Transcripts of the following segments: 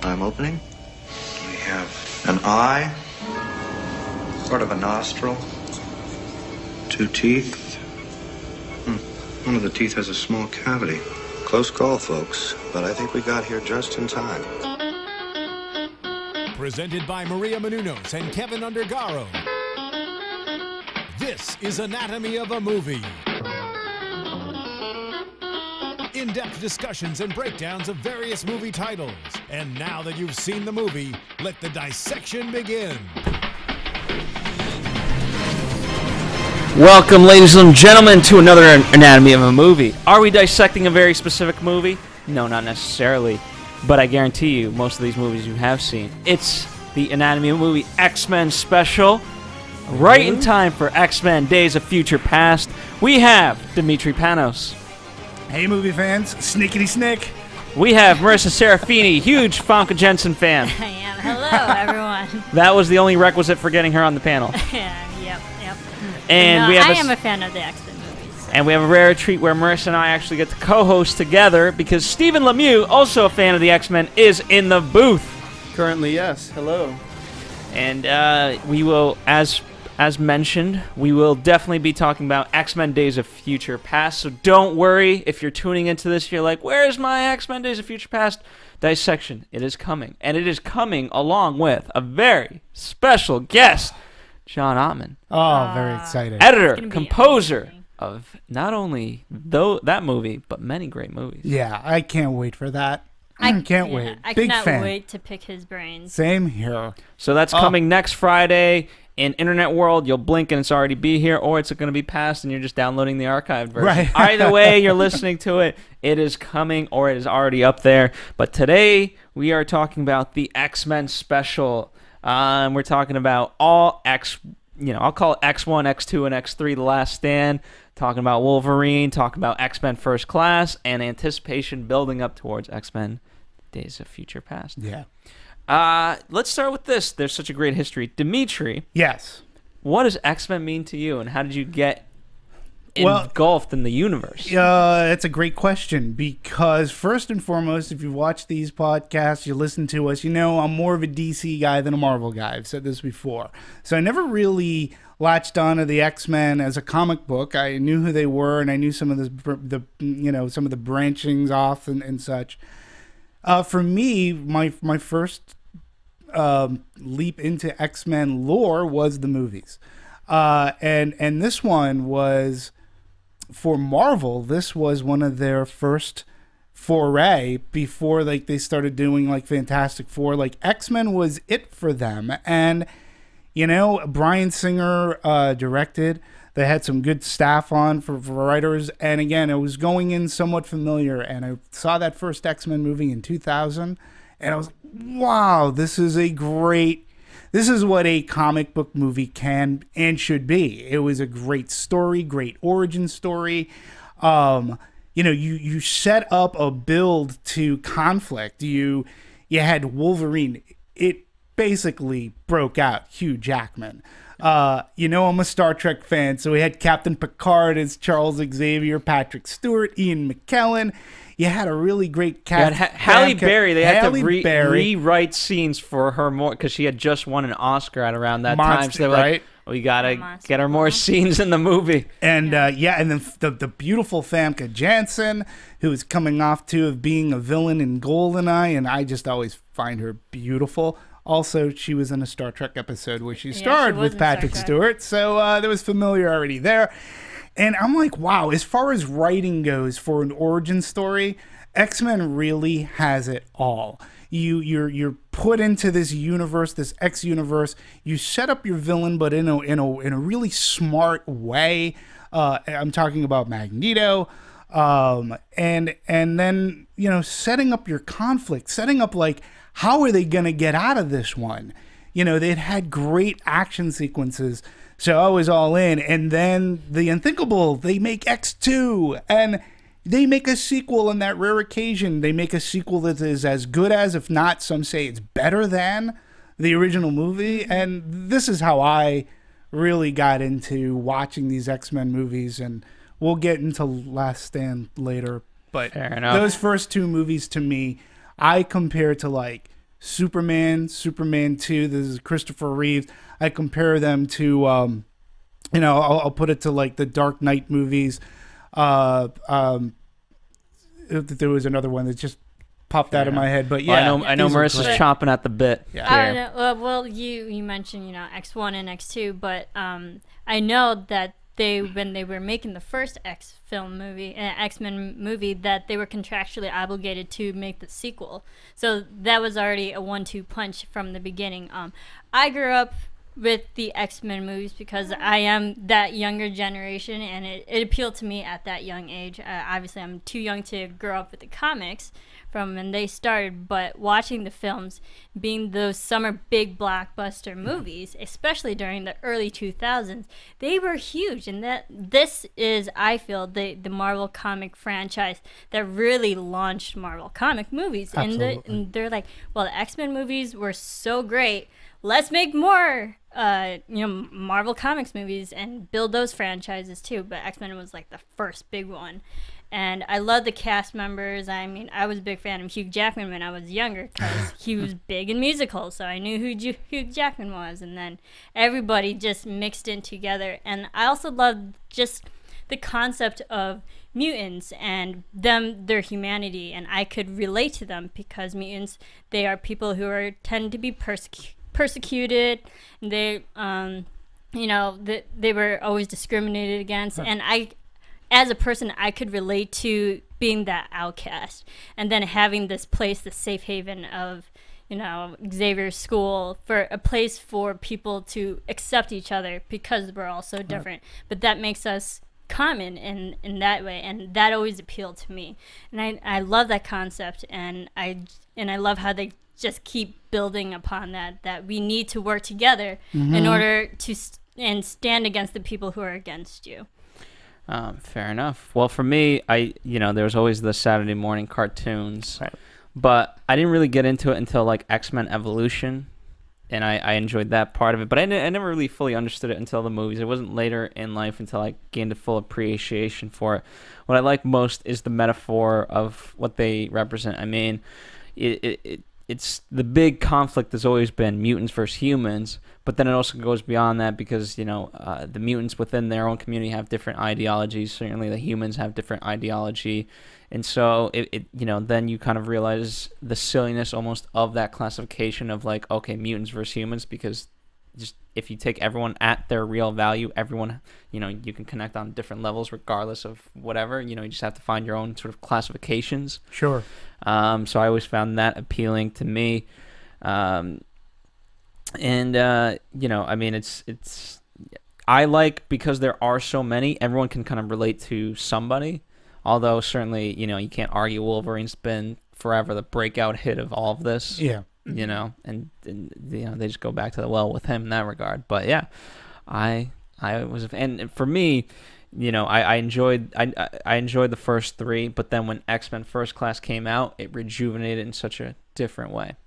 I'm opening. We have an eye, sort of a nostril, 2 teeth. One of the teeth has a small cavity. Close call, folks, but I think we got here just in time. Presented by Maria Menounos and Kevin Undergaro. This is Anatomy of a Movie. In-depth discussions and breakdowns of various movie titles. And now that you've seen the movie, let the dissection begin. Welcome, ladies and gentlemen, to another Anatomy of a Movie. Are we dissecting a very specific movie? No, not necessarily. But I guarantee you, most of these movies you have seen. It's the Anatomy of a Movie X-Men Special. Right in time for X-Men Days of Future Past, we have Demetri Panos. Hey, movie fans. Snickety snick. We have Marisa Serafini, huge Famke Jensen fan. I am. Hello, everyone. That was the only requisite for getting her on the panel. Yep. And no, we have I am a fan of the X-Men movies. So. And we have a rare treat where Marisa and I actually get to co-host together because Stephen Lemieux, also a fan of the X-Men, is in the booth. Currently, yes. Hello. And we will, as mentioned, we will definitely be talking about X-Men Days of Future Past. So don't worry if you're tuning into this, you're like, where's my X-Men Days of Future Past dissection? It is coming. And it is coming along with a very special guest, John Ottman. Oh, very excited. Editor, composer of not only that movie, but many great movies. Yeah, I can't wait for that. I can't wait. I Big cannot fan. wait to pick his brains. Same here. So that's coming next Friday. In Internet World, you'll blink and it's already be here, or it's going to be past and you're just downloading the archived version. Right. Either way you're listening to it, it is coming or it is already up there. But today we are talking about the X-Men Special. We're talking about all I'll call it X1, X2, and X3, The Last Stand. Talking about Wolverine, talking about X-Men First Class, and anticipation building up towards X-Men Days of Future Past. Yeah. Let's start with this. There's such a great history. Demetri. Yes. What does X-Men mean to you, and how did you get engulfed in the universe? It's a great question because first and foremost, if you watch these podcasts, you listen to us, you know I'm more of a DC guy than a Marvel guy. I've said this before. So I never really latched onto the X-Men as a comic book. I knew who they were, and I knew some of some of the branchings off and such. For me, my first leap into X-Men lore was the movies. And this one was, for Marvel, this was one of their first foray before they started doing Fantastic Four. X-Men was it for them. And, Bryan Singer directed. They had some good staff on for writers. And again, it was going in somewhat familiar. And I saw that first X-Men movie in 2000. And I was like, wow, this is what a comic book movie can and should be. It was a great story, great origin story. You set up a build to conflict. You had Wolverine. It basically broke out Hugh Jackman. I'm a Star Trek fan, so we had Captain Picard as Charles Xavier, Patrick Stewart, Ian McKellen. You had a really great cast. Halle Berry. They had to rewrite scenes for her more because she had just won an Oscar at around that time. So they were like, we gotta get her more scenes in the movie. And and then the beautiful Famke Janssen, who is coming off of being a villain in GoldenEye, and I just always find her beautiful. Also, she was in a Star Trek episode where she starred with Patrick Stewart, so there was familiarity there. And I'm like, wow, as far as writing goes for an origin story, X-Men really has it all. You're put into this universe, this X universe. You set up your villain, but in a really smart way. I'm talking about Magneto, and then setting up your conflict, setting up how are they gonna get out of this one? They'd had great action sequences. So I was all in. And then the unthinkable, they make X2. And they make a sequel on that rare occasion. They make a sequel that is as good as, if not, some say it's better than the original movie. And this is how I really got into watching these X-Men movies. And we'll get into Last Stand later. But those first two movies to me, I compare to Superman, Superman 2. This is Christopher Reeves. I compare them to, I'll put it to like the Dark Knight movies. There was another one that just popped out of my head, but yeah. Well, I know Marissa's chomping at the bit. Yeah. I don't know. Well, you mentioned X1 and X2, but I know that when they were making the first X-Men movie, that they were contractually obligated to make the sequel. So that was already a 1-2 punch from the beginning. I grew up with the X-Men movies because I am that younger generation, and it appealed to me at that young age. Obviously, I'm too young to grow up with the comics from when they started, but watching the films, being those summer big blockbuster movies, especially during the early 2000s, they were huge. And this is, I feel, the Marvel comic franchise that really launched Marvel comic movies. And they're like, well, the X-Men movies were so great, let's make more Marvel Comics movies and build those franchises too. But X-Men was like the first big one. And I love the cast members. I mean, I was a big fan of Hugh Jackman when I was younger because he was big in musicals, so I knew who Hugh Jackman was. And then everybody just mixed in together. And I also loved just the concept of mutants and their humanity. And I could relate to them because mutants, they are people who tend to be persecuted. They, they were always discriminated against. And as a person, I could relate to being that outcast, and then having this place, the safe haven of, Xavier's school, for a place for people to accept each other because we're all so different. But that makes us common in that way, and that always appealed to me. And I love that concept, and I love how they just keep building upon that we need to work together in order to and stand against the people who are against you. Fair enough. Well, for me, there was always the Saturday morning cartoons, right, but I didn't really get into it until like X-Men Evolution, and I enjoyed that part of it, but I never really fully understood it until the movies. It wasn't later in life until I gained a full appreciation for it. What I like most is the metaphor of what they represent. I mean, it's the big conflict has always been mutants versus humans, but then it also goes beyond that because, the mutants within their own community have different ideologies. Certainly the humans have different ideology. And so, then you kind of realize the silliness almost of that classification of like, okay, mutants versus humans, because just if you take everyone at their real value, everyone, you can connect on different levels regardless of whatever. You just have to find your own sort of classifications. Sure. So I always found that appealing to me. It's I like, because there are so many, everyone can kind of relate to somebody. Although certainly, you can't argue Wolverine's been forever the breakout hit of all of this. Yeah. And they just go back to the well with him in that regard. But yeah, I was, and for me, I enjoyed the first three, but then when X-Men First Class came out, it rejuvenated in such a different way.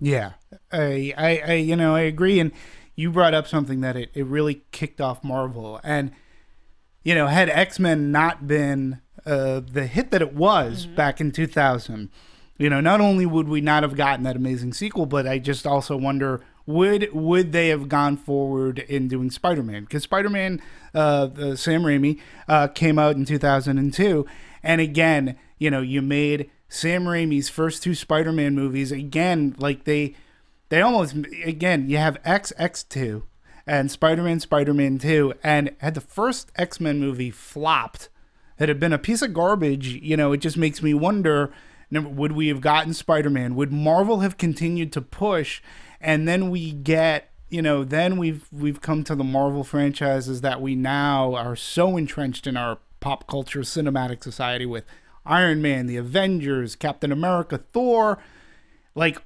Yeah, I agree. And you brought up something that it really kicked off Marvel. And, had X-Men not been the hit that it was back in 2000, not only would we not have gotten that amazing sequel, but I just also wonder, would they have gone forward in doing Spider-Man? Because Spider-Man, Sam Raimi, came out in 2002. And again, you made Sam Raimi's first two Spider-Man movies, again, like they almost, again, you have X2 and Spider-Man 2, and had the first X-Men movie flopped, it had been a piece of garbage, it just makes me wonder, would we have gotten Spider-Man? Would Marvel have continued to push? And then we get, then we've come to the Marvel franchises that we now are so entrenched in our pop culture cinematic society with Iron Man, the Avengers, Captain America, Thor. Like,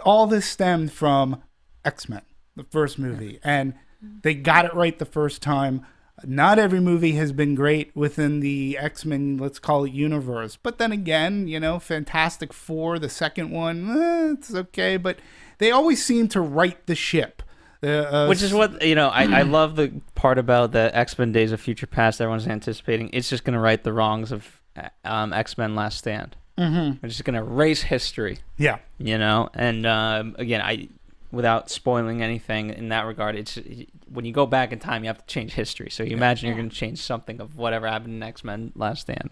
all this stemmed from X-Men, the first movie. And they got it right the first time. Not every movie has been great within the X-Men, let's call it, universe. But then again, Fantastic Four, the second one, it's okay. But they always seem to right the ship. Which is what, I love the part about the X-Men Days of Future Past everyone's anticipating. It's just going to right the wrongs of X-Men Last Stand. We're just gonna erase history. Yeah. You know, and again, without spoiling anything in that regard, it's when you go back in time, you have to change history. So you imagine you're going to change something of whatever happened in X-Men Last Stand.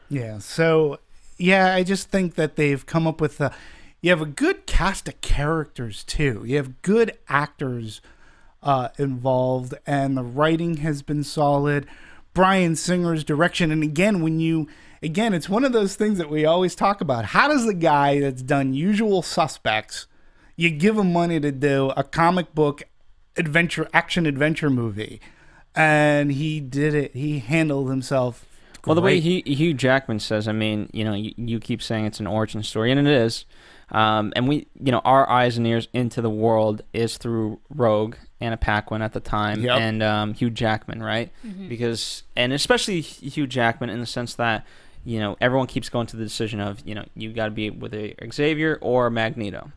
Yeah. So, yeah, I just think that they've come up with you have a good cast of characters too. You have good actors involved, and the writing has been solid. Bryan Singer's direction, and again, it's one of those things that we always talk about. How does the guy that's done Usual Suspects, you give him money to do a comic book action adventure movie, and he did it. He handled himself great. Well, the way Hugh Jackman says, I mean, you know, you keep saying it's an origin story, and it is. And we, you know, our eyes and ears into the world is through Rogue, Anna Paquin at the time, and Hugh Jackman, right? Because, and especially Hugh Jackman in the sense that, you know, everyone keeps going to the decision of, you know, you got to be with a Xavier or Magneto.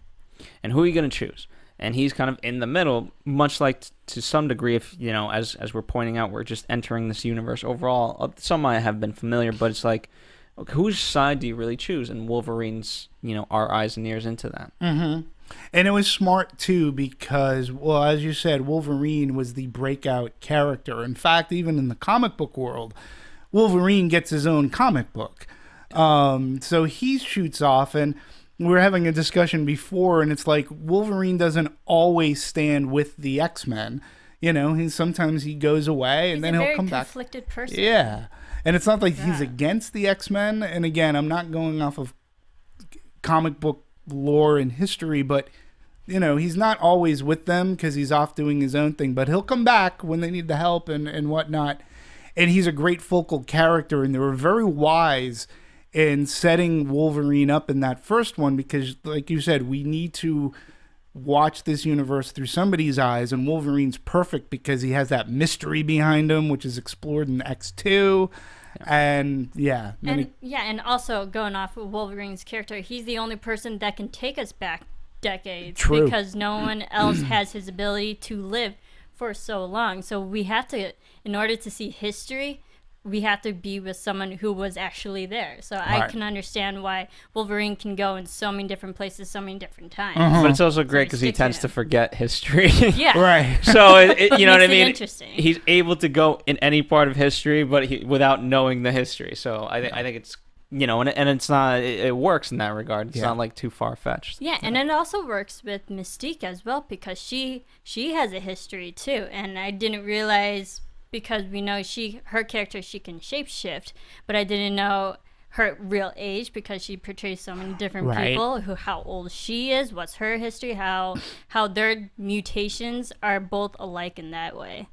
And who are you going to choose? And he's kind of in the middle, much like to some degree, if, you know, as we're pointing out, we're just entering this universe overall. Some might have been familiar, but it's like, okay, whose side do you really choose? And Wolverine's, you know, our eyes and ears into that. And it was smart, too, because, well, as you said, Wolverine was the breakout character. In fact, even in the comic book world, Wolverine gets his own comic book. So he shoots off, and we were having a discussion before, and it's like Wolverine doesn't always stand with the X-Men. You know, sometimes he goes away, and then he'll come back. He's a very conflicted person. Yeah. And it's not like he's against the X-Men. And again, I'm not going off of comic book lore and history, but, you know, he's not always with them because he's off doing his own thing. But he'll come back when they need the help and whatnot. And he's a great focal character, and they were very wise in setting Wolverine up in that first one because, like you said, we need to watch this universe through somebody's eyes, and Wolverine's perfect because he has that mystery behind him, which is explored in X2. And and also going off of Wolverine's character, he's the only person that can take us back decades. True. Because no one else has his ability to live for so long. So we have to, in order to see history, we have to be with someone who was actually there. So I can understand why Wolverine can go in so many different places, so many different times. But it's also great because he tends to forget history. Yeah. Right. So, you know what I Makes it mean? interesting. He's able to go in any part of history, but without knowing the history. So I think it's, you know, and it's not, it works in that regard. It's not like too far-fetched. Yeah, and it also works with Mystique as well because she has a history too. And I didn't realize, because we know her character, she can shapeshift, but I didn't know her real age because she portrays so many different people, how old she is, what's her history, how their mutations are both alike in that way,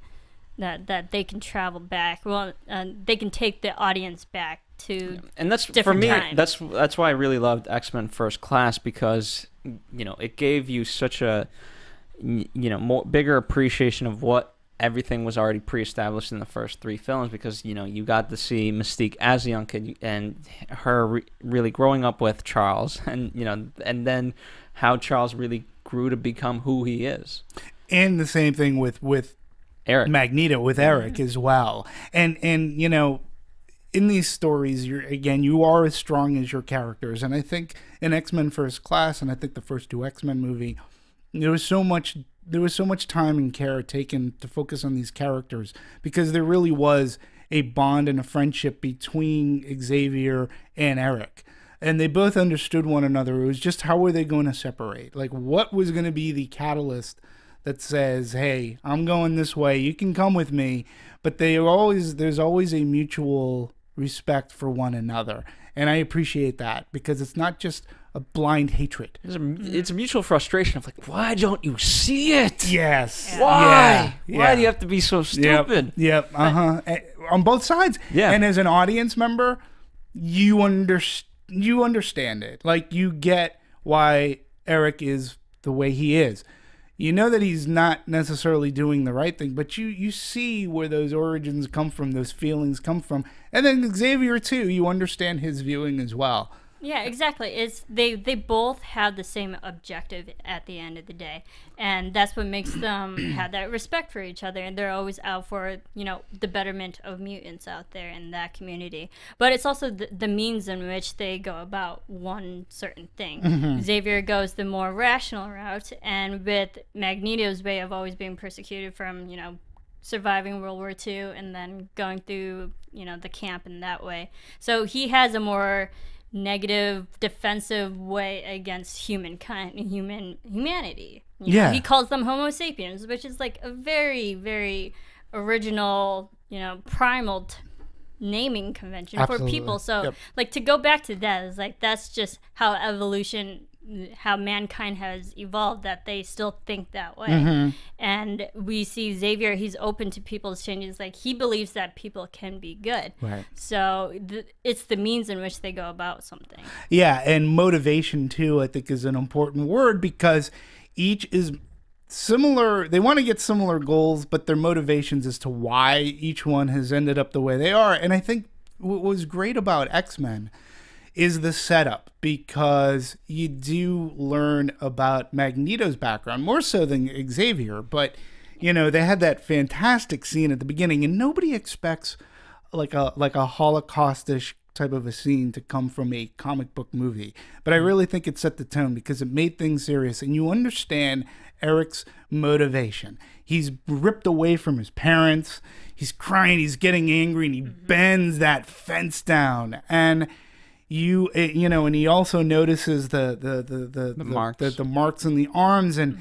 that they can travel back. Well, they can take the audience back to and that's different for me. times. That's why I really loved X-Men First Class because, you know, it gave you such a, you know, bigger appreciation of what everything was already pre-established in the first three films because, you know, you got to see Mystique as a young kid and her really growing up with Charles and, you know, and then how Charles really grew to become who he is. And the same thing with Eric. Magneto, with Eric as well. And you know, in these stories, you are as strong as your characters. And I think in X-Men First Class, and I think the first two X-Men movie, there was so much time and care taken to focus on these characters because there really was a bond and a friendship between Xavier and Eric. And they both understood one another. It was just how were they going to separate? Like, what was going to be the catalyst that says, hey, I'm going this way, you can come with me. But there's always a mutual respect for one another. And I appreciate that because it's not just a blind hatred. It's a mutual frustration of like, why don't you see it? Yes. Yeah. Why? Yeah. Why do you have to be so stupid? Yep. On both sides. Yeah. And as an audience member, you understand it. Like, you get why Eric is the way he is. You know that he's not necessarily doing the right thing, but you see where those origins come from, those feelings come from. And then Xavier, too, you understand his viewing as well. Yeah, exactly. It's they both have the same objective at the end of the day, and that's what makes them have that respect for each other. And they're always out for the betterment of mutants out there in that community. But it's also the means in which they go about one certain thing. Xavier goes the more rational route, and with Magneto's way of always being persecuted from surviving World War II and then going through the camp in that way. So he has a more negative, defensive way against humankind, humanity. He calls them Homo sapiens, which is like a very, very original, primal naming convention for people. So, like, to go back to that is like that's just how how mankind has evolved, that they still think that way. And we see Xavier, he's open to people's changes. Like, he believes that people can be good. Right. So it's the means in which they go about something. Yeah, and motivation too, I think, is an important word, because each is similar. They want to get similar goals, but their motivations as to why each one has ended up the way they are. And I think what was great about X-Men is the setup, because you do learn about Magneto's background more so than Xavier. But they had that fantastic scene at the beginning, and nobody expects like a Holocaustish type of a scene to come from a comic book movie. But I really think it set the tone, because it made things serious, and you understand Eric's motivation. He's ripped away from his parents. He's crying. He's getting angry, and he bends that fence down. And and he also notices the marks, the marks in the arms, and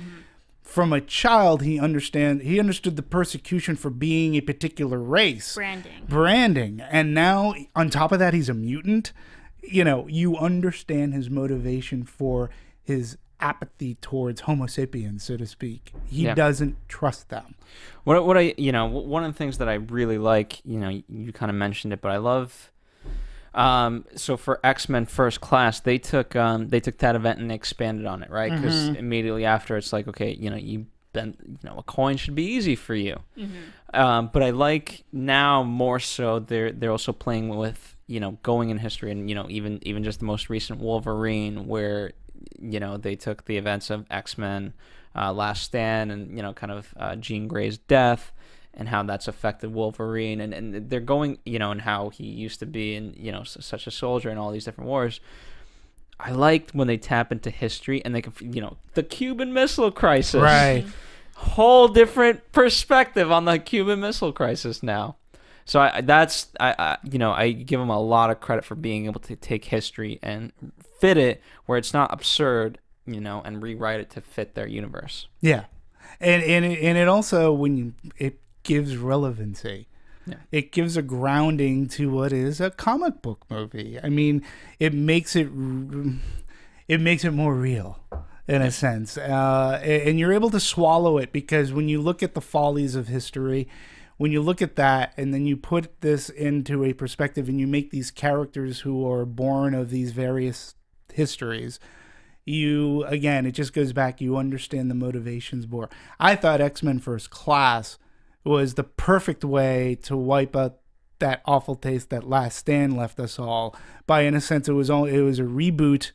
from a child he understood the persecution for being a particular race, branding, and now on top of that he's a mutant. You understand his motivation for his apathy towards Homo sapiens, so to speak. He doesn't trust them. What I one of the things that I really like, you kind of mentioned it, but I love. So for X-Men First Class, they took that event and expanded on it, right? Because immediately after, it's like, okay, a coin should be easy for you. But I like now more so they're also playing with going in history, and even just the most recent Wolverine, where they took the events of X-Men Last Stand, and kind of Jean Grey's death, and how that's affected Wolverine, and they're going, and how he used to be, and such a soldier in all these different wars. I liked when they tap into history, and they can, the Cuban Missile Crisis, right? Whole different perspective on the Cuban Missile Crisis now. So I give them a lot of credit for being able to take history and fit it where it's not absurd, and rewrite it to fit their universe. Yeah, and it also it gives relevancy. Yeah. It gives a grounding to what is a comic book movie. I mean, it makes it more real in a sense, and you're able to swallow it, because when you look at the follies of history, when you look at that, and then you put this into a perspective, and you make these characters who are born of these various histories, it just goes back. You understand the motivations more. I thought X-Men First Class was the perfect way to wipe out that awful taste that Last Stand left us all. By, in a sense, it was a reboot,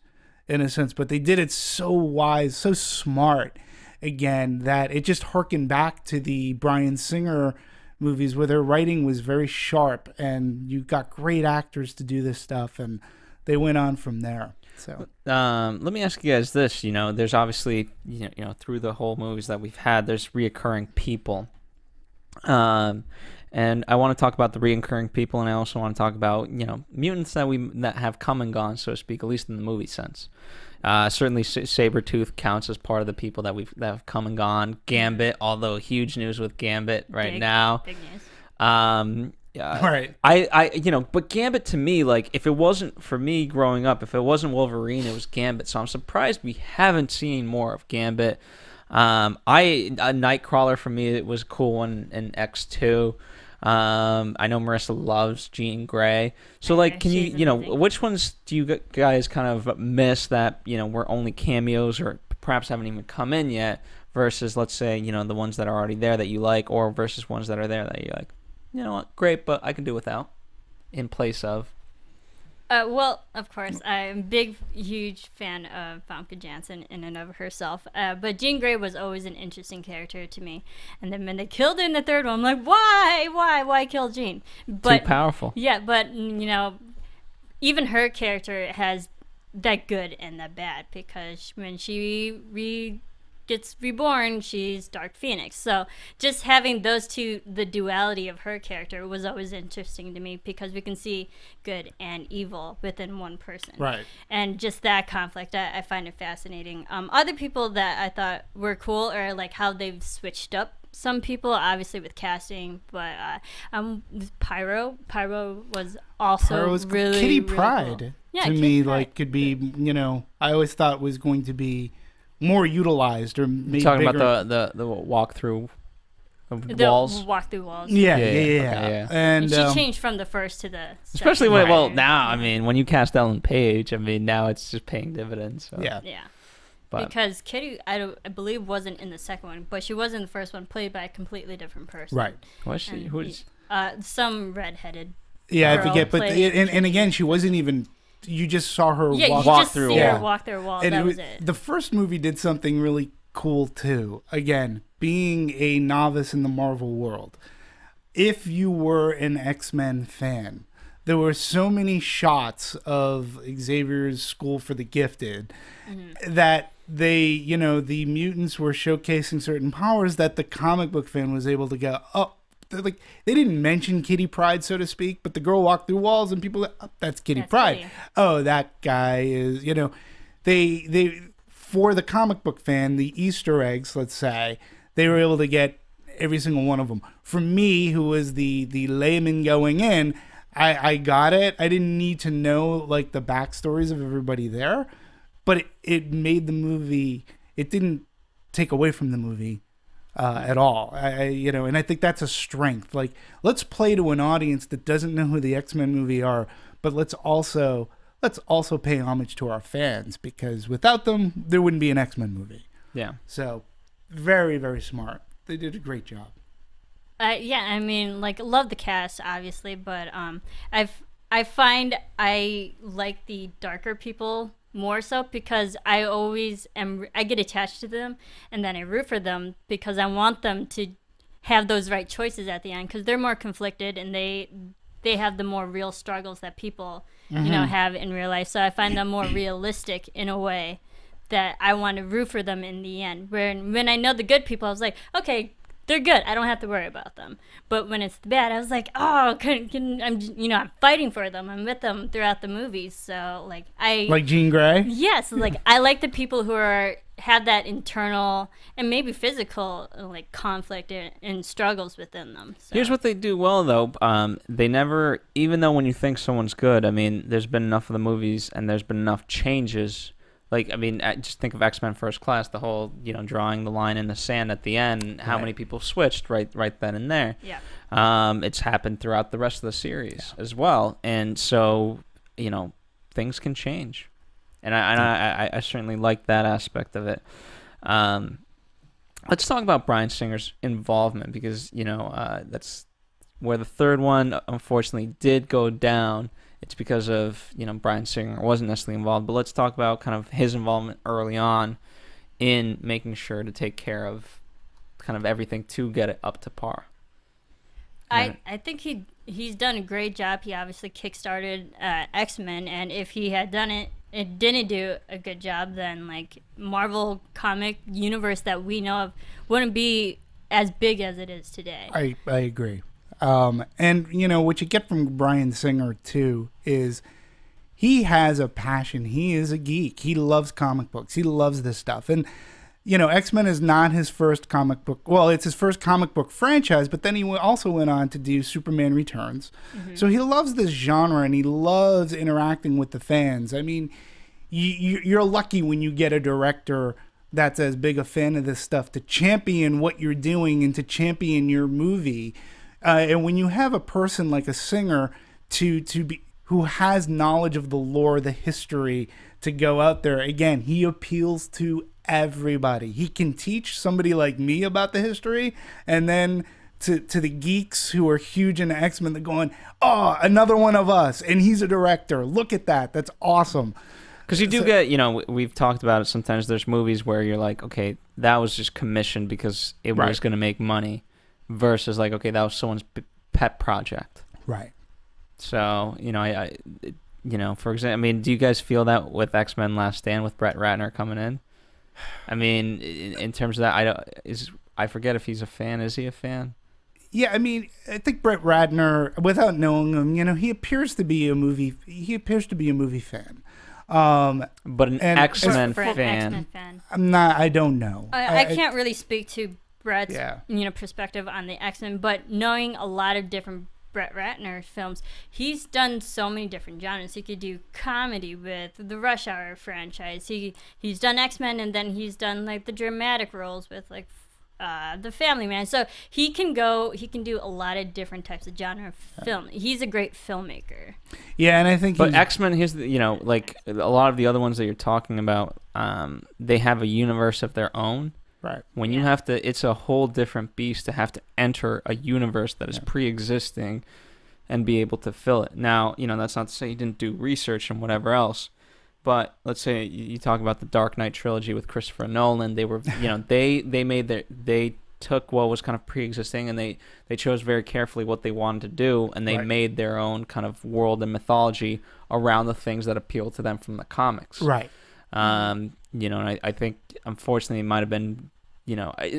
in a sense, but they did it so wise, so smart, again, that it just harkened back to the Bryan Singer movies, where their writing was very sharp, and you got great actors to do this stuff, and they went on from there. So let me ask you guys this: there's obviously through the whole movies that we've had, there's reoccurring people. And I want to talk about the reoccurring people, and I also want to talk about mutants that have come and gone, so to speak, at least in the movie sense. Certainly Sabretooth counts as part of the people that have come and gone. Gambit, although huge news with Gambit now. Big news. Right. But Gambit, to me, like, if it wasn't for me growing up, if it wasn't Wolverine, it was Gambit. So I'm surprised we haven't seen more of Gambit. A Nightcrawler, for me, it was a cool one in X2. I know Marissa loves Jean Grey. So, like, can you, which ones do you guys kind of miss that, were only cameos or perhaps haven't even come in yet, versus, let's say, the ones that are already there that you like, or versus ones that are there that you like? You know what, great, but I can do without, in place of. Well, of course, I'm a big, huge fan of Famke Janssen in and of herself. But Jean Grey was always an interesting character to me. And then when they killed her in the third one, I'm like, why kill Jean? But, Too powerful. Yeah, but even her character has that good and that bad, because when she gets reborn, she's Dark Phoenix. So just having those two, the duality of her character, was always interesting to me, because we can see good and evil within one person. Right. And just that conflict, I find it fascinating. Other people that I thought were cool are like how they've switched up some people, obviously with casting, but Pyro was also really Kitty really Pryde. Cool. Yeah, to Kitty me, Pryde. like, could be, I always thought was going to be more utilized or made Talking bigger. about the walkthrough of The walls. walk through walls. Yeah. Okay, yeah. And she changed from the first to the Especially second. when, well, now, I mean, when you cast Ellen Page, I mean, now it's just paying dividends. So. Yeah. Yeah. But Because Kitty, I believe, wasn't in the second one, but she was in the first one, played by a completely different person. Right. was she? And Who's? some redheaded. Yeah, I girl forget. But played and again, she wasn't even. You just saw her Yeah, walk. you walk just through see a her wall. walk through a wall. And That it was it. The first movie did something really cool too. Again, being a novice in the Marvel world, if you were an X-Men fan, there were so many shots of Xavier's School for the Gifted that they, the mutants were showcasing certain powers that the comic book fan was able to go, oh, they didn't mention Kitty Pryde, so to speak, but the girl walked through walls and people, oh, that's Kitty That's Pryde. Kitty. Oh, that guy is, they for the comic book fan, the Easter eggs, let's say, they were able to get every single one of them. For me, who was the layman going in, I got it. I didn't need to know like the backstories of everybody there, but it made the movie. It didn't take away from the movie at all. And I think that's a strength. Like, let's play to an audience that doesn't know who the X-Men movie are, but let's also pay homage to our fans, because without them, there wouldn't be an X-Men movie. Yeah. So, very, very smart. They did a great job. Yeah, I mean, like, love the cast, obviously, but I find I like the darker people more so, because I get attached to them, and then I root for them because I want them to have those right choices at the end, because they're more conflicted and they have the more real struggles that people have in real life. So I find them more realistic in a way that I want to root for them in the end. When I know the good people, I was like, okay, they're good, I don't have to worry about them. But when it's bad, I was like, oh, I'm fighting for them. I'm with them throughout the movies. So Like Jean Grey? yes, like I like the people who have that internal and maybe physical like conflict and struggles within them. So. Here's what they do well, though. They never, even though when you think someone's good, I mean, there's been enough of the movies and there's been enough changes. Like, I mean, just think of X-Men First Class, the whole, drawing the line in the sand at the end, and how many people switched right then and there. Yeah. It's happened throughout the rest of the series as well. And so, things can change. And I certainly like that aspect of it. Let's talk about Bryan Singer's involvement, because, that's where the third one, unfortunately, did go down. It's because of, Bryan Singer wasn't necessarily involved. But let's talk about kind of his involvement early on in making sure to take care of kind of everything to get it up to par. I think he's done a great job. He obviously kickstarted X-Men, and if he had done it didn't do a good job, then like Marvel comic universe that we know of wouldn't be as big as it is today. I agree. And what you get from Bryan Singer too is he has a passion. He is a geek. He loves comic books. He loves this stuff. And X-Men is not his first comic book. Well, it's his first comic book franchise, but then he also went on to do Superman Returns. Mm-hmm. So he loves this genre and he loves interacting with the fans. I mean, you're lucky when you get a director that's as big a fan of this stuff to champion what you're doing and to champion your movie. And when you have a person like a Singer to be who has knowledge of the lore, the history, to go out there, again, he appeals to everybody. He can teach somebody like me about the history, and then to the geeks who are huge into X-Men, they're going, oh, another one of us, and he's a director. Look at that. That's awesome. Because you do get, we've talked about it sometimes. There's movies where you're like, okay, that was just commissioned because it was going to make money, versus like, okay, that was someone's pet project. Right. So, for example, I mean, do you guys feel that with X-Men Last Stand with Brett Ratner coming in? I mean, in terms of that, I forget if he's a fan. Is he a fan? Yeah, I mean, I think Brett Ratner, without knowing him, he appears to be a movie fan. But an X-Men fan. I don't know. I can't really speak to Brett's perspective on the X-Men, but knowing a lot of different Brett Ratner films, he's done so many different genres. He could do comedy with the Rush Hour franchise. He's done X-Men, and then he's done like the dramatic roles with like the Family Man. So he can do a lot of different types of genre film. He's a great filmmaker. Yeah, and I think but X-Men, like a lot of the other ones that you're talking about, they have a universe of their own. Right. When you have to, it's a whole different beast to have to enter a universe that is pre-existing and be able to fill it. Now, that's not to say you didn't do research and whatever else, but let's say you talk about the Dark Knight trilogy with Christopher Nolan. They were, they took what was kind of pre-existing, and they chose very carefully what they wanted to do, and they made their own kind of world and mythology around the things that appeal to them from the comics. Right. And I think, unfortunately, it might have been,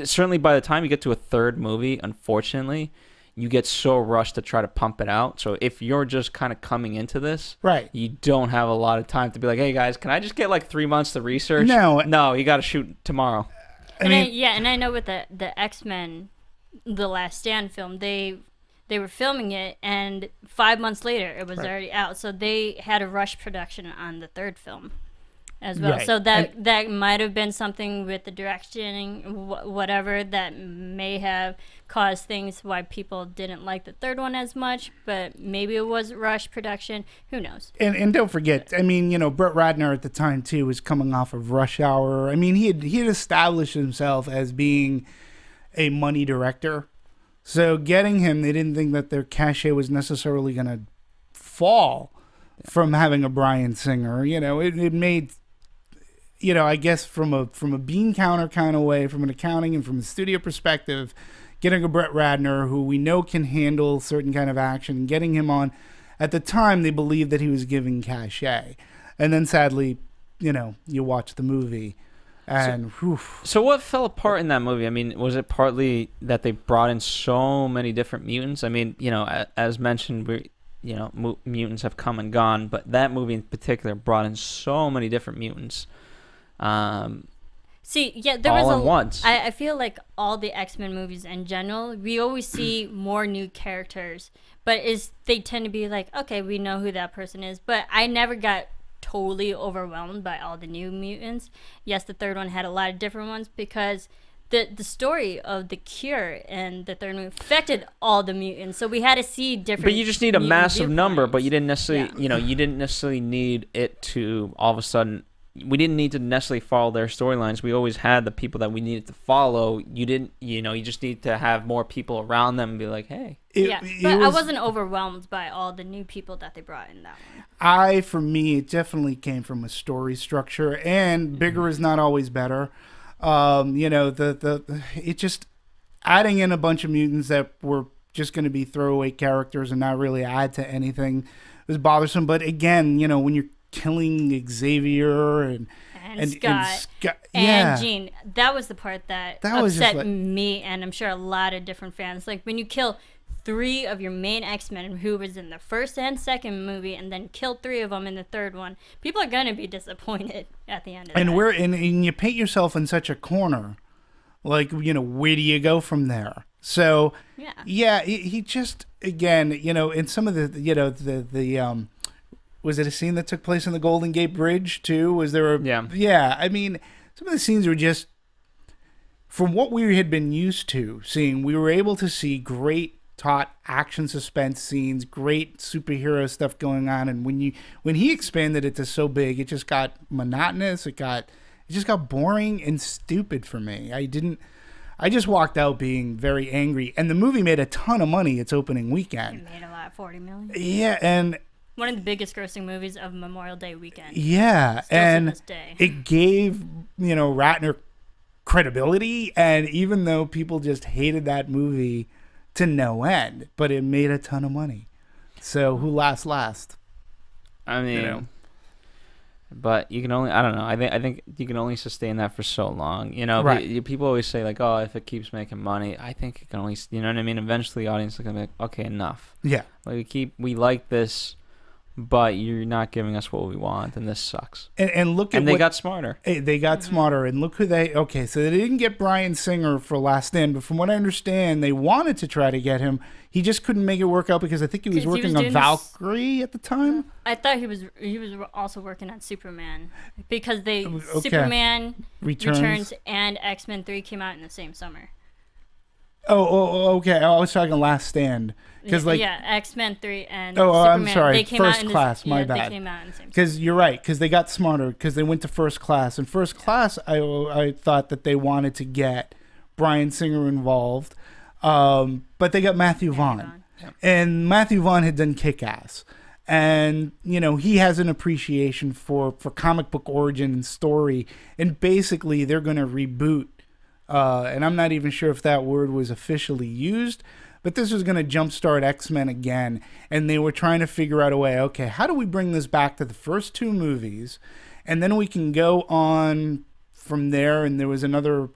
certainly by the time you get to a third movie, unfortunately, you get so rushed to try to pump it out. So if you're just kind of coming into this, you don't have a lot of time to be like, hey, guys, can I just get like 3 months to research? No, you got to shoot tomorrow. And I know with the X-Men, the Last Stand film, they were filming it, and 5 months later, it was already out. So they had a rush production on the third film as well. So that might have been something with the directioning, whatever, that may have caused things why people didn't like the third one as much, but maybe it was rush production. Who knows? And don't forget, I mean, Brett Ratner at the time too was coming off of Rush Hour. I mean, he had established himself as being a money director. So getting him, they didn't think that their cachet was necessarily going to fall from having a Bryan Singer. It made, I guess from a bean counter kind of way, from an accounting and from a studio perspective, getting a Brett Ratner who we know can handle certain kind of action, and getting him on, at the time they believed that he was giving cachet. And then sadly, you watch the movie and so what fell apart in that movie? I mean, was it partly that they brought in so many different mutants? I mean, as mentioned, mutants have come and gone, but that movie in particular brought in so many different mutants. There was I feel like all the X-Men movies in general, we always see more new characters, but they tend to be like, okay, we know who that person is, but I never got totally overwhelmed by all the new mutants. Yes, the third one had a lot of different ones because the story of the cure and the third movie affected all the mutants, so we had to see different. But you just need a massive number, but you didn't necessarily, you didn't necessarily need it to all of a sudden. We didn't need to necessarily follow their storylines. We always had the people that we needed to follow. You didn't, you just need to have more people around them and be like, hey. I wasn't overwhelmed by all the new people that they brought in that one. For me, it definitely came from a story structure, and bigger is not always better. It just adding in a bunch of mutants that were just going to be throwaway characters and not really add to anything was bothersome. But again, when you're killing Xavier and Scott and Jean, that was the part that upset me, and I'm sure a lot of different fans. Like when you kill 3 of your main X-Men who was in the first and second movie, and then kill 3 of them in the third one, people are gonna be disappointed at the end of it. And you paint yourself in such a corner. Like, where do you go from there? So he just, again, in some of the was it a scene that took place in the Golden Gate Bridge, too? Was there a... Yeah, I mean, some of the scenes were just... From what we had been used to seeing, we were able to see great, taut action suspense scenes, great superhero stuff going on, and when he expanded it to so big, it just got monotonous, it just got boring and stupid for me. I just walked out being very angry. And the movie made a ton of money its opening It weekend. made a lot, 40 million. Yeah, and One of the biggest grossing movies of Memorial Day weekend. yeah, Still to and this day. it gave, Ratner credibility. And even though people just hated that movie to no end, but it made a ton of money. So who laughs last? I mean, but you can only, I don't know. I think you can only sustain that for so long. Right. People always say like, oh, if it keeps making money, I think it can only, you know what I mean? Eventually, the audience is gonna be like, okay, enough. Yeah. Like we like this, but you're not giving us what we want, and this sucks. And look at And they what, got smarter. they got smarter, and look who okay, so they didn't get Bryan Singer for Last Stand, but from what I understand, they wanted to try to get him. He just couldn't make it work out because I think he was 'Cause he working was on doing Valkyrie at the time. I thought he was also working on Superman because Okay. Superman Returns. and X-Men 3 came out in the same summer. Okay. I was talking Last Stand because X-Men 3 and I'm Superman, sorry, they came First out in Class. My They bad. came out in the same. Because you're right, because they got smarter, because they went to First Class. And First Class, I thought that they wanted to get Bryan Singer involved, but they got Matthew Vaughn. And Matthew Vaughn had done Kick-Ass. And, he has an appreciation for comic book origin and story. And basically, they're going to reboot. And I'm not even sure if that word was officially used, but this was going to jumpstart X-Men again. And they were trying to figure out a way, okay, how do we bring this back to the first two movies? And then we can go on from there. And there was another,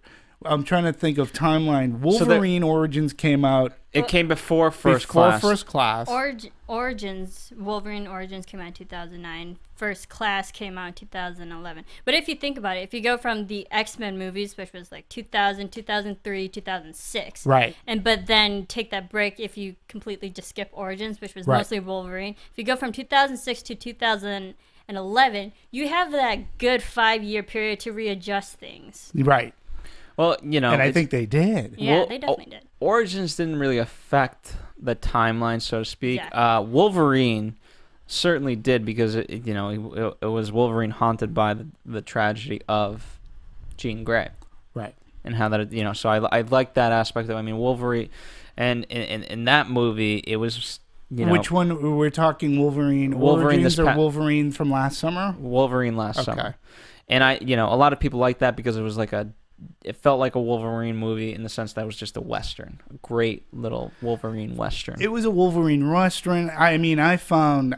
I'm trying to think of timeline. Wolverine Origins came out. It came before First Class. First Class. Wolverine Origins came out in 2009. First Class came out in 2011. But if you think about it, if you go from the X-Men movies, which was like 2000, 2003, 2006. Right. But then take that break if you completely just skip Origins, which was Right. mostly Wolverine. If you go from 2006 to 2011, you have that good 5-year period to readjust things. Right. Well, And I think they did. Yeah, they definitely did. Origins didn't really affect the timeline, so to speak. Yeah. Wolverine certainly did because it was Wolverine haunted by the tragedy of Jean Grey. Right. And how that so I like that aspect of Wolverine, and in that movie it was Which one we're talking? Wolverine Origins or Wolverine from last summer? Wolverine last Okay. summer. And a lot of people like that because it was it felt like a Wolverine movie in the sense that it was just a Western, a great little Wolverine Western. It was a Wolverine Western. I mean, I found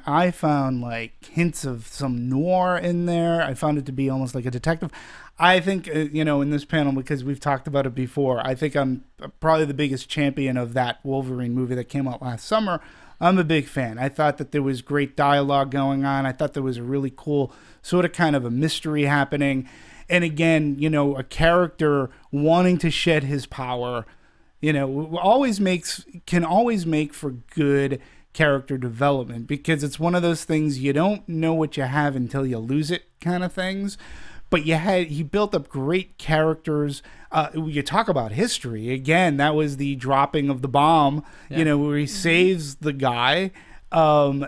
like hints of some noir in there. I found it to be almost like a detective. I think, in this panel, because we've talked about it before, I think I'm probably the biggest champion of that Wolverine movie that came out last summer. I'm a big fan. I thought that there was great dialogue going on. I thought there was a really cool sort of kind of a mystery happening. And again, a character wanting to shed his power, can always make for good character development because it's one of those things you don't know what you have until you lose it kind of things. But he built up great characters. You talk about history. Again, that was the dropping of the bomb, where he saves the guy. I'm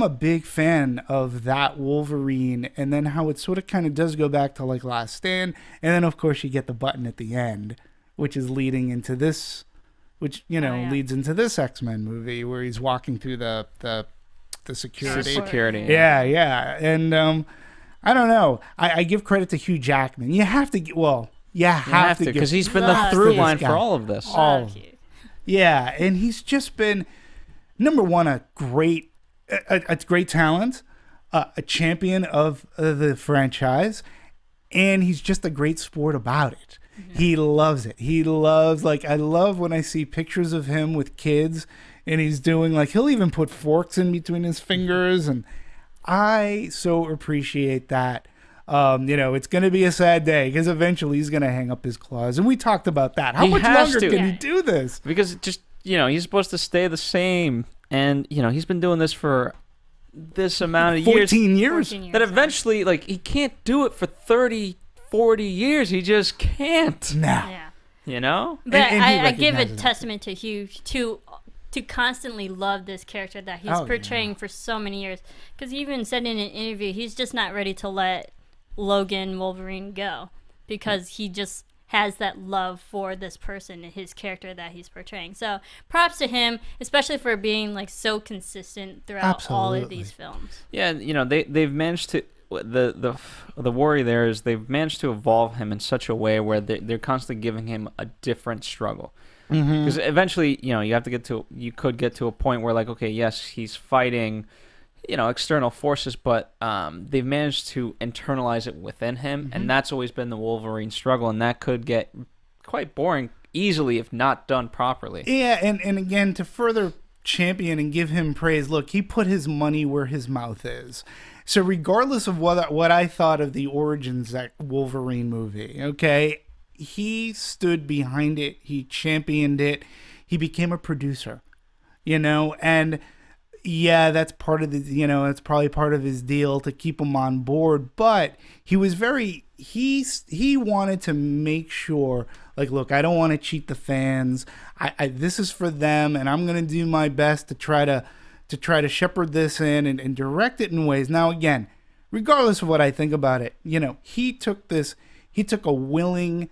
a big fan of that Wolverine, and then how it sort of kind of does go back to like Last Stand, and then of course you get the button at the end, which is leading into this, leads into this X-Men movie where he's walking through the security. Security. Yeah, and I don't know. I give credit to Hugh Jackman. You have to. You have to because he's been the credit through to line this for guy. all of this. Love you. Yeah, and he's just been number one, a great talent, a champion of the franchise, and he's just a great sport about it. Mm-hmm. He loves it. He loves, I love when I see pictures of him with kids, and he's doing, he'll even put forks in between his fingers, and I so appreciate that. It's going to be a sad day because eventually he's going to hang up his claws, and we talked about that. How much longer can he do this? Because he's supposed to stay the same. And, he's been doing this for this amount of 14 years. That eventually, he can't do it for 30, 40 years. He just can't. No. Yeah. And But he I give a recognizes testament to Hugh to constantly love this character that he's portraying for so many years. Because he even said in an interview, he's just not ready to let Logan Wolverine go. because he just has that love for this person and his character that he's portraying. So props to him, especially for being like so consistent throughout all of these films. Yeah, you know, they've managed to the worry there is they've managed to evolve him in such a way where they're constantly giving him a different struggle. Because eventually, you know, you could get to a point where, like, okay, yes, he's fighting, you know, external forces, but they've managed to internalize it within him, and that's always been the Wolverine struggle, and that could get quite boring easily if not done properly. Yeah, and again, to further champion and give him praise, look, he put his money where his mouth is. So regardless of what I thought of the origins that Wolverine movie, okay, he stood behind it. He championed it. He became a producer, you know, and yeah, that's part of the, you know, that's probably part of his deal to keep him on board. But he was he wanted to make sure, like, look, I don't want to cheat the fans. This is for them, and I'm going to do my best to try to shepherd this in and direct it in ways. Now, again, regardless of what I think about it, you know, he took a willing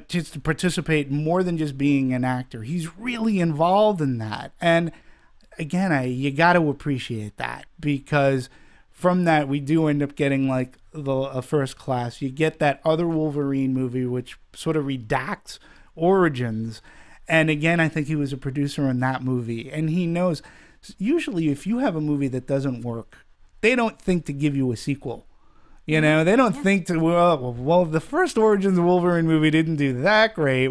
just to participate more than just being an actor. He's really involved in that. And again, you got to appreciate that, because from that we do end up getting like a First Class. You get that other Wolverine movie which sort of redacts origins. And again, I think he was a producer in that movie, and he knows usually if you have a movie that doesn't work, they don't think to give you a sequel. You know, they don't think to, well, the first Origins Wolverine movie didn't do that great.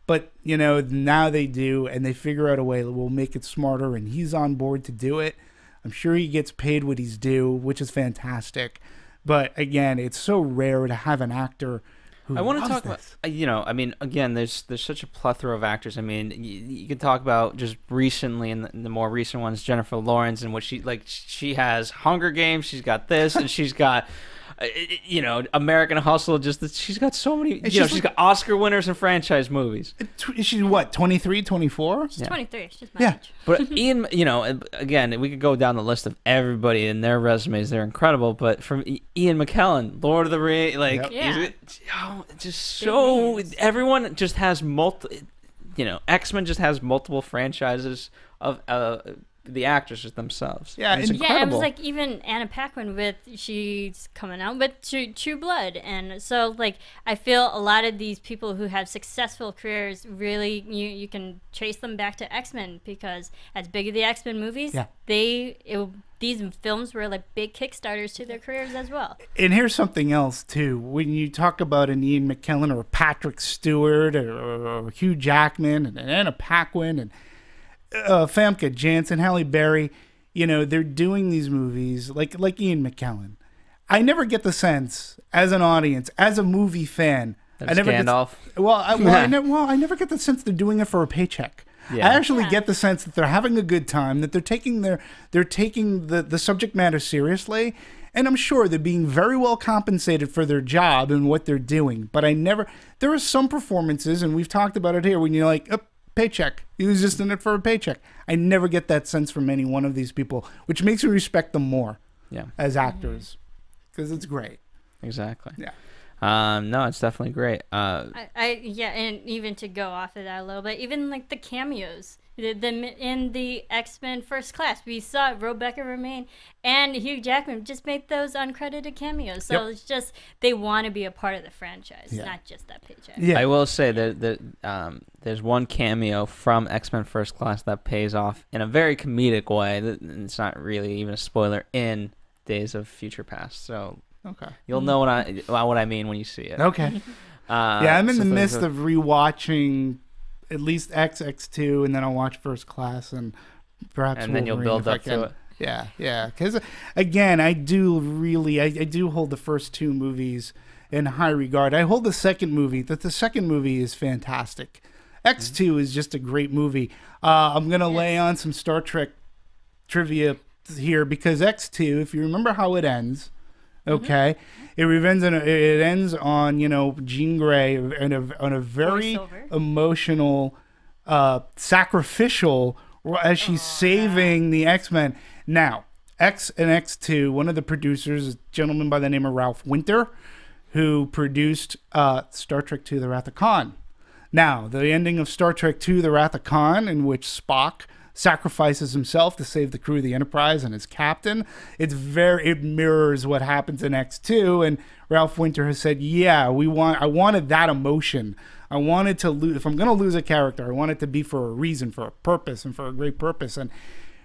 But, you know, now they do, and they figure out a way that will make it smarter, and he's on board to do it. I'm sure he gets paid what he's due, which is fantastic. But, again, it's so rare to have an actor who I want to loves talk this. about, you know, I mean, again, there's such a plethora of actors. I mean, you can talk about just recently, in the more recent ones, Jennifer Lawrence, and what she has Hunger Games, she's got this, and she's got... you know, American Hustle. She's got so many. You know, she's got Oscar winners and franchise movies. She's what, 23, 24? She's 23. She's my age. But Ian, you know, again, we could go down the list of everybody and their resumes. They're incredible. But from Ian McKellen, Lord of the Rings, like, just so everyone just has you know, X-Men just has multiple franchises of the actresses themselves. Yeah, and it's and incredible. Yeah, it was like even Anna Paquin she's coming out with True Blood, and so like I feel a lot of these people who have successful careers really you can trace them back to X-Men, because as big as the X-Men movies, these films were like big kickstarters to their careers as well. And here's something else too. When you talk about an Ian McKellen or Patrick Stewart or Hugh Jackman and Anna Paquin and Famke Janssen, Halle Berry, you know, they're doing these movies like Ian McKellen. I never get the sense as an audience, as a movie fan, I never Gandalf. I never get the sense they're doing it for a paycheck. Yeah. I actually get the sense that they're having a good time, that they're taking the subject matter seriously, and I'm sure they're being very well compensated for their job and what they're doing. But there are some performances, and we've talked about it here, when you're like, paycheck. He was just in it for a paycheck. I never get that sense from any one of these people, which makes me respect them more as actors, because it's great. Exactly. Yeah. No, it's definitely great. And even to go off of that a little bit, even like the cameos, in the X-Men First Class, we saw Rebecca Romijn and Hugh Jackman just make those uncredited cameos. So it's just they want to be a part of the franchise, not just that paycheck. Yeah. I will say that there's one cameo from X-Men First Class that pays off in a very comedic way. It's not really even a spoiler in Days of Future Past. So Okay. you'll know what I mean when you see it. Okay. I'm in the midst of rewatching at least X2, and then I'll watch First Class, and perhaps And then you'll Wolverine build if I up to can. it. Yeah. Because again, I do hold the first two movies in high regard. I hold the second movie. The second movie is fantastic. X2 is just a great movie. I'm gonna lay on some Star Trek trivia here, because X2, if you remember how it ends, okay, it ends on, you know, Jean Grey on a very emotional, sacrificial, as she's saving the X-Men. Now, X and X2, one of the producers, a gentleman by the name of Ralph Winter, who produced Star Trek II: The Wrath of Khan. Now, the ending of Star Trek II: The Wrath of Khan, in which Spock sacrifices himself to save the crew of the Enterprise and his captain, it mirrors what happens in X2. And Ralph Winter has said, yeah, I wanted that emotion. I wanted to lose. If I'm going to lose a character, I want it to be for a reason, for a purpose, and for a great purpose. And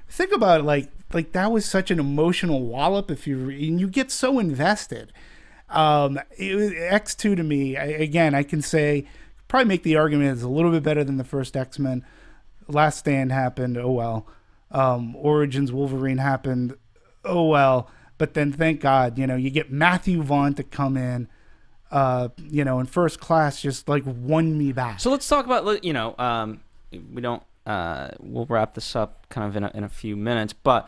think about it, like that was such an emotional wallop. And you get so invested. X2 to me, I can say, probably make the argument it's a little bit better than the first X-Men. Last Stand happened, oh well. Origins Wolverine happened, oh well. But then thank God, you get Matthew Vaughn to come in, in First Class, just like won me back. So let's talk about, we don't, we'll wrap this up kind of in a few minutes, but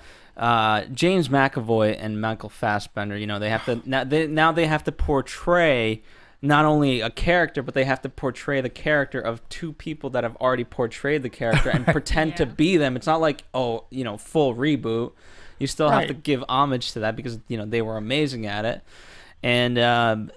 James McAvoy and Michael Fassbender, they have to, now they have to portray not only a character, but they have to portray the character of two people that have already portrayed the character and pretend to be them. It's not like, full reboot. You still have to give homage to that because, they were amazing at it. And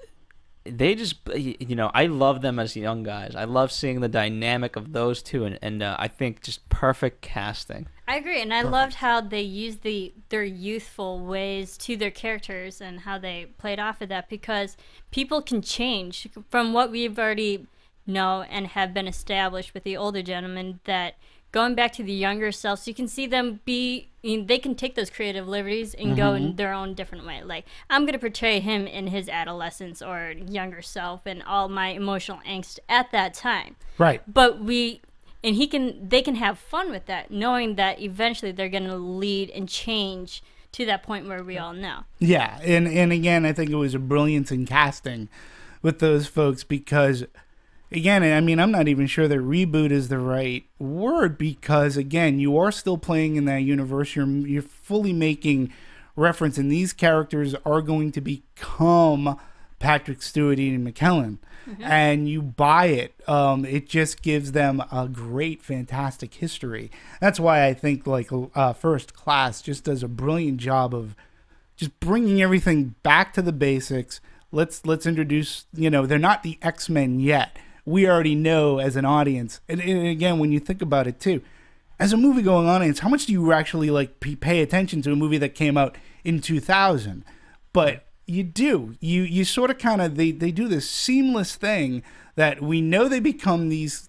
they just, I love them as young guys. I love seeing the dynamic of those two, and I think just perfect casting. I agree, and I loved how they used their youthful ways to their characters and how they played off of that, because people can change from what we've already know and have been established with the older gentlemen, that going back to the younger selves, you can see them they can take those creative liberties and go in their own different way. Like, I'm going to portray him in his adolescence or younger self and all my emotional angst at that time. Right. But they can have fun with that, knowing that eventually they're going to lead and change to that point where we all know. Yeah, and again, I think it was a brilliance in casting with those folks, because again, I mean, I'm not even sure that reboot is the right word, because again, you are still playing in that universe. You're fully making reference, and these characters are going to become Patrick Stewart, Ian McKellen. And you buy it. It just gives them a great, fantastic history. That's why I think First Class just does a brilliant job of just bringing everything back to the basics. Let's introduce. They're not the X-Men yet. We already know as an audience. And again, when you think about it too, as a movie-going audience, how much do you actually pay attention to a movie that came out in 2000? But you do. You sort of kind of they do this seamless thing that we know they become this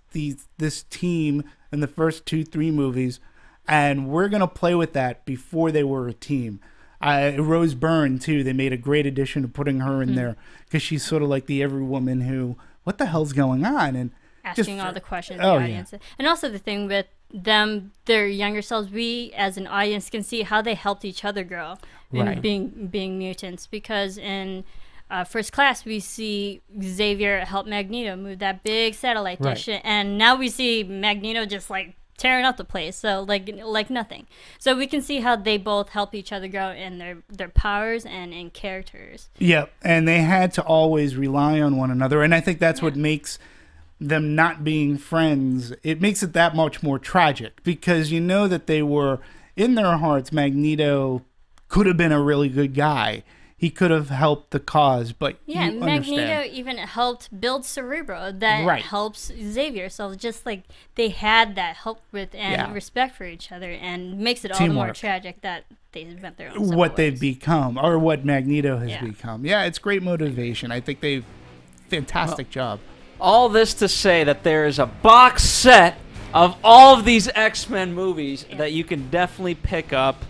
team in the first 2-3 movies, and we're gonna play with that before they were a team. Rose Byrne too. They made a great addition to putting her in there, because she's sort of like the every woman who, what the hell's going on, and asking all the questions the audience. Yeah. And also the thing with them, their younger selves, we as an audience can see how they helped each other grow in being mutants, because in First Class we see Xavier help Magneto move that big satellite dish, and now we see Magneto just tearing up the place, so like nothing. So we can see how they both help each other grow in their powers and in characters. Yep, and they had to always rely on one another, and I think that's what makes them not being friends, it makes it that much more tragic, because that they were, in their hearts, Magneto could have been a really good guy. He could have helped the cause, but Magneto even helped build Cerebro that helps Xavier. So just they had that help with and respect for each other, and makes it all the more tragic that they went their own what they've become, or what Magneto has become. Yeah, it's great motivation. I think they've fantastic job. All this to say that there is a box set of all of these X-Men movies that you can definitely pick up,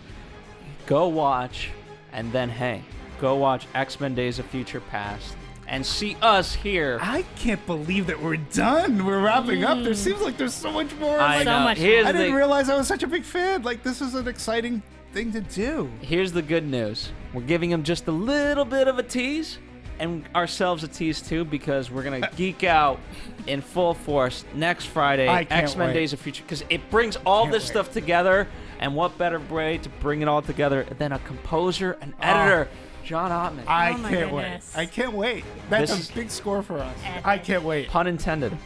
go watch, and then, hey, go watch X-Men Days of Future Past and see us here. I can't believe that we're done. We're wrapping up. There seems like there's so much more. I know. I didn't realize I was such a big fan. This is an exciting thing to do. Here's the good news. We're giving them just a little bit of a tease, and ourselves a tease too, because we're gonna geek out in full force next Friday, X-Men Days of Future, because it brings all this stuff together, and what better way to bring it all together than a composer, an editor, John Ottman. I Oh my can't wait. goodness. I can't wait. That's This- a big score for us. Epic. I can't wait. Pun intended.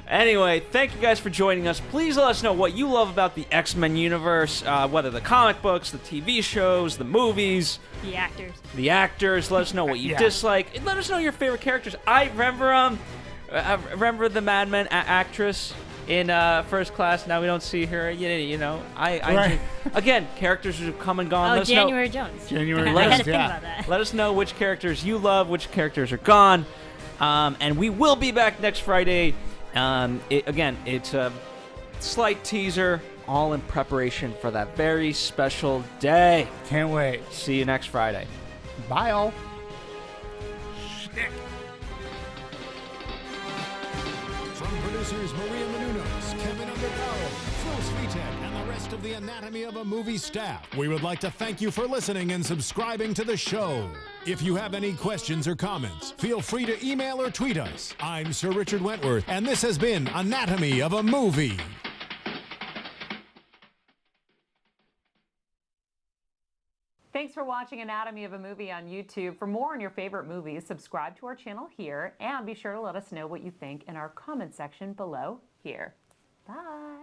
Anyway, thank you guys for joining us. Please let us know what you love about the X-Men universe, whether the comic books, the TV shows, the movies, The actors. the actors. Let us know what you Yeah. dislike. And let us know your favorite characters. I remember the Mad Men actress in First Class. Now we don't see her. You know, Right. again, characters who have come and gone. Oh, Let us know- January Jones. January I Jones, had to think yeah. about that. Let us know which characters you love, which characters are gone. And we will be back next Friday. It's a slight teaser, all in preparation for that very special day. Can't wait. See you next Friday. Bye, all. From producers Maria Menounos, Kevin Undergaro, Phil Svitek, and the rest of the Anatomy of a Movie staff, we would like to thank you for listening and subscribing to the show. If you have any questions or comments, feel free to email or tweet us. I'm Sir Richard Wentworth, and this has been Anatomy of a Movie. Thanks for watching Anatomy of a Movie on YouTube. For more on your favorite movies, subscribe to our channel here and be sure to let us know what you think in our comment section below here. Bye.